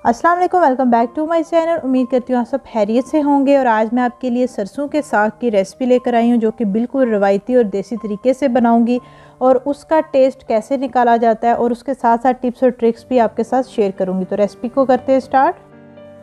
अस्सलाम वालेकुम, welcome back to my channel. उम्मीद करती हूँ आप सब खैरियत से होंगे। और आज मैं आपके लिए सरसों के साग की रेसिपी लेकर आई हूँ, जो कि बिल्कुल रवायती और देसी तरीके से बनाऊँगी और उसका टेस्ट कैसे निकाला जाता है और उसके साथ साथ टिप्स और ट्रिक्स भी आपके साथ शेयर करूँगी। तो रेसिपी को करते हैं स्टार्ट।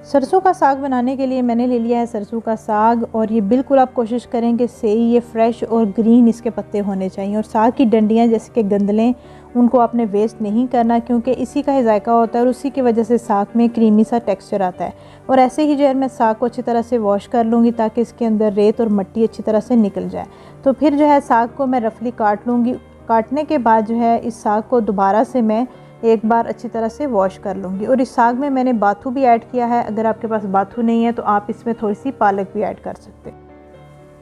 सरसों का साग बनाने के लिए मैंने ले लिया है सरसों का साग, और ये बिल्कुल आप कोशिश करें कि सही ये फ्रेश और ग्रीन इसके पत्ते होने चाहिए। और साग की डंडियाँ जैसे कि गंदलें, उनको आपने वेस्ट नहीं करना, क्योंकि इसी का ही जायका होता है और उसी की वजह से साग में क्रीमी सा टेक्सचर आता है। और ऐसे ही जो है मैं साग को अच्छी तरह से वॉश कर लूँगी ताकि इसके अंदर रेत और मिट्टी अच्छी तरह से निकल जाए। तो फिर जो है साग को मैं रफली काट लूँगी। काटने के बाद जो है इस साग को दोबारा से मैं एक बार अच्छी तरह से वॉश कर लूँगी। और इस साग में मैंने बाथू भी ऐड किया है। अगर आपके पास बाथू नहीं है तो आप इसमें थोड़ी सी पालक भी ऐड कर सकते हैं।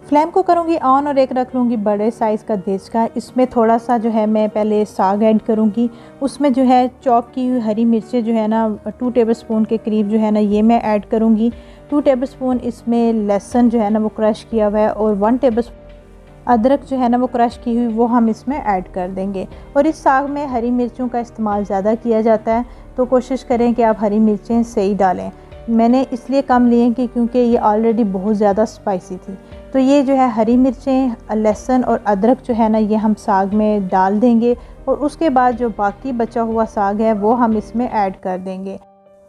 फ्लेम को करूँगी ऑन और एक रख लूँगी बड़े साइज़ का देश का। इसमें थोड़ा सा जो है मैं पहले साग ऐड करूँगी। उसमें जो है चॉप की हुई हरी मिर्चें जो है ना 2 टेबलस्पून के करीब जो है ना ये मैं ऐड करूँगी। 2 टेबलस्पून इसमें लहसुन जो है ना वो क्रश किया हुआ है, और 1 टेबलस्पून अदरक जो है ना वो क्रश की हुई वो हम इसमें ऐड कर देंगे। और इस साग में हरी मिर्चों का इस्तेमाल ज़्यादा किया जाता है, तो कोशिश करें कि आप हरी मिर्चें सही डालें। मैंने इसलिए कम लिए कि क्योंकि ये ऑलरेडी बहुत ज़्यादा स्पाइसी थी। तो ये जो है हरी मिर्चें, लहसुन और अदरक जो है ना ये हम साग में डाल देंगे। और उसके बाद जो बाकी बचा हुआ साग है वो हम इसमें ऐड कर देंगे।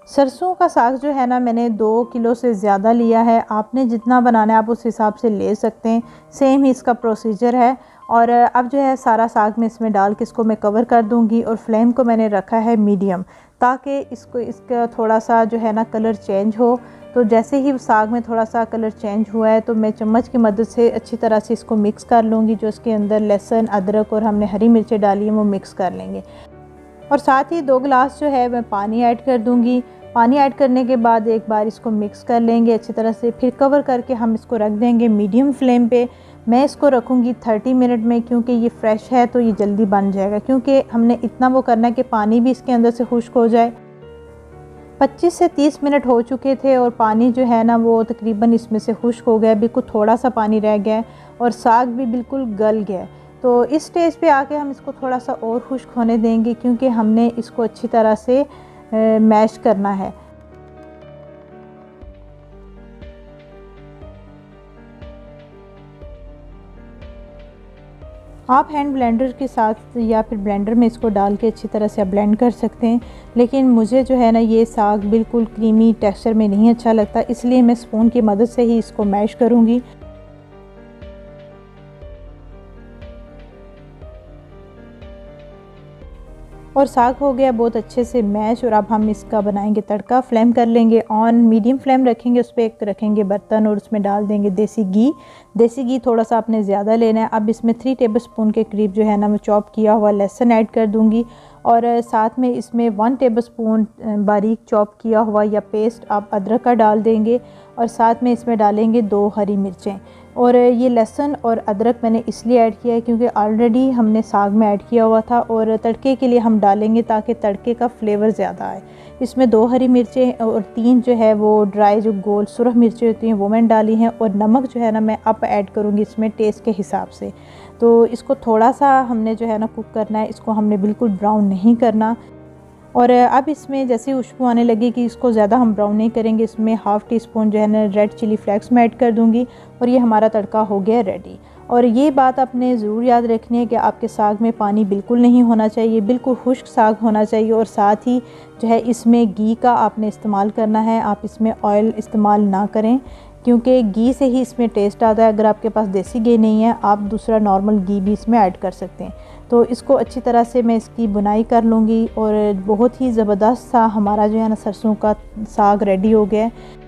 सरसों का साग जो है ना मैंने 2 किलो से ज़्यादा लिया है। आपने जितना बनाना है आप उस हिसाब से ले सकते हैं। सेम ही इसका प्रोसीजर है। और अब जो है सारा साग मैं इसमें डाल के इसको मैं कवर कर दूंगी। और फ्लेम को मैंने रखा है मीडियम, ताकि इसका थोड़ा सा जो है ना कलर चेंज हो। तो जैसे ही साग में थोड़ा सा कलर चेंज हुआ है तो मैं चम्मच की मदद से अच्छी तरह से इसको मिक्स कर लूँगी। जो इसके अंदर लहसुन, अदरक और हमने हरी मिर्चें डाली हैं वो मिक्स कर लेंगे। और साथ ही 2 गिलास जो है मैं पानी ऐड कर दूंगी। पानी ऐड करने के बाद एक बार इसको मिक्स कर लेंगे अच्छी तरह से। फिर कवर करके हम इसको रख देंगे मीडियम फ्लेम पे। मैं इसको रखूँगी 30 मिनट में, क्योंकि ये फ्रेश है तो ये जल्दी बन जाएगा। क्योंकि हमने इतना वो करना है कि पानी भी इसके अंदर से खुश्क हो जाए। 25 से 30 मिनट हो चुके थे और पानी जो है ना वो तकरीबन इसमें से खुश्क हो गया। बिल्कुल थोड़ा सा पानी रह गया है और साग भी बिल्कुल गल गया है। तो इस स्टेज पे आके हम इसको थोड़ा सा और खुश्क होने देंगे, क्योंकि हमने इसको अच्छी तरह से मैश करना है। आप हैंड ब्लेंडर के साथ या फिर ब्लेंडर में इसको डाल के अच्छी तरह से आप ब्लेंड कर सकते हैं। लेकिन मुझे जो है ना ये साग बिल्कुल क्रीमी टेक्सचर में नहीं अच्छा लगता, इसलिए मैं स्पून की मदद से ही इसको मैश करूँगी। और साग हो गया बहुत अच्छे से मैश। और अब हम इसका बनाएंगे तड़का। फ्लेम कर लेंगे ऑन, मीडियम फ्लेम रखेंगे, उस पर एक रखेंगे बर्तन और उसमें डाल देंगे देसी घी। देसी घी थोड़ा सा आपने ज़्यादा लेना है। अब इसमें 3 टेबलस्पून के करीब जो है ना मैं चॉप किया हुआ लहसुन ऐड कर दूंगी। और साथ में इसमें 1 टेबलस्पून बारीक चॉप किया हुआ या पेस्ट आप अदरक का डाल देंगे। और साथ में इसमें डालेंगे 2 हरी मिर्चें। और ये लहसुन और अदरक मैंने इसलिए ऐड किया है क्योंकि ऑलरेडी हमने साग में ऐड किया हुआ था, और तड़के के लिए हम डालेंगे ताकि तड़के का फ्लेवर ज़्यादा आए। इसमें 2 हरी मिर्चें और 3 जो है वो ड्राई जो गोल सुरख मिर्चें होती हैं वो मैंने डाली हैं। और नमक जो है ना मैं अब ऐड करूँगी इसमें टेस्ट के हिसाब से। तो इसको थोड़ा सा हमने जो है ना कुक करना है, इसको हमने बिल्कुल ब्राउन नहीं करना। और अब इसमें जैसे खुशबू आने लगी कि इसको ज़्यादा हम ब्राउन नहीं करेंगे, इसमें हाफ़ टी स्पून जो है ना रेड चिली फ्लेक्स में ऐड कर दूंगी। और ये हमारा तड़का हो गया रेडी। और ये बात आपने ज़रूर याद रखनी है कि आपके साग में पानी बिल्कुल नहीं होना चाहिए, बिल्कुल खुश्क साग होना चाहिए। और साथ ही जो है इसमें घी का आपने इस्तेमाल करना है, आप इसमें ऑयल इस्तेमाल ना करें, क्योंकि घी से ही इसमें टेस्ट आता है। अगर आपके पास देसी घी नहीं है आप दूसरा नॉर्मल घी भी इसमें ऐड कर सकते हैं। तो इसको अच्छी तरह से मैं इसकी बुनाई कर लूँगी। और बहुत ही ज़बरदस्त सा हमारा जो है ना सरसों का साग रेडी हो गया है।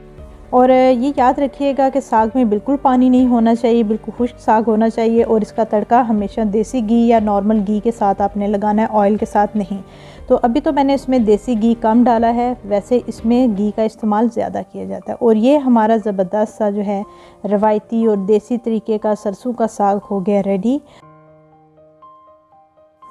और ये याद रखिएगा कि साग में बिल्कुल पानी नहीं होना चाहिए, बिल्कुल खुश्क साग होना चाहिए। और इसका तड़का हमेशा देसी घी या नॉर्मल घी के साथ आपने लगाना है, ऑयल के साथ नहीं। तो अभी तो मैंने इसमें देसी घी कम डाला है, वैसे इसमें घी का इस्तेमाल ज़्यादा किया जाता है। और ये हमारा ज़बरदस्त सा जो है रवायती और देसी तरीके का सरसों का साग हो गया रेडी।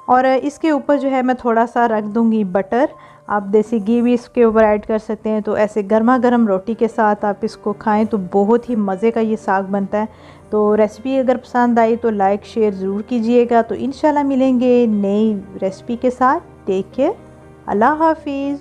और इसके ऊपर जो है मैं थोड़ा सा रख दूंगी बटर। आप देसी घी भी इसके ऊपर ऐड कर सकते हैं। तो ऐसे गर्मा गर्म रोटी के साथ आप इसको खाएं तो बहुत ही मज़े का ये साग बनता है। तो रेसिपी अगर पसंद आई तो लाइक शेयर ज़रूर कीजिएगा। तो इंशाल्लाह मिलेंगे नई रेसिपी के साथ। टेक केयर, अल्लाह हाफिज़।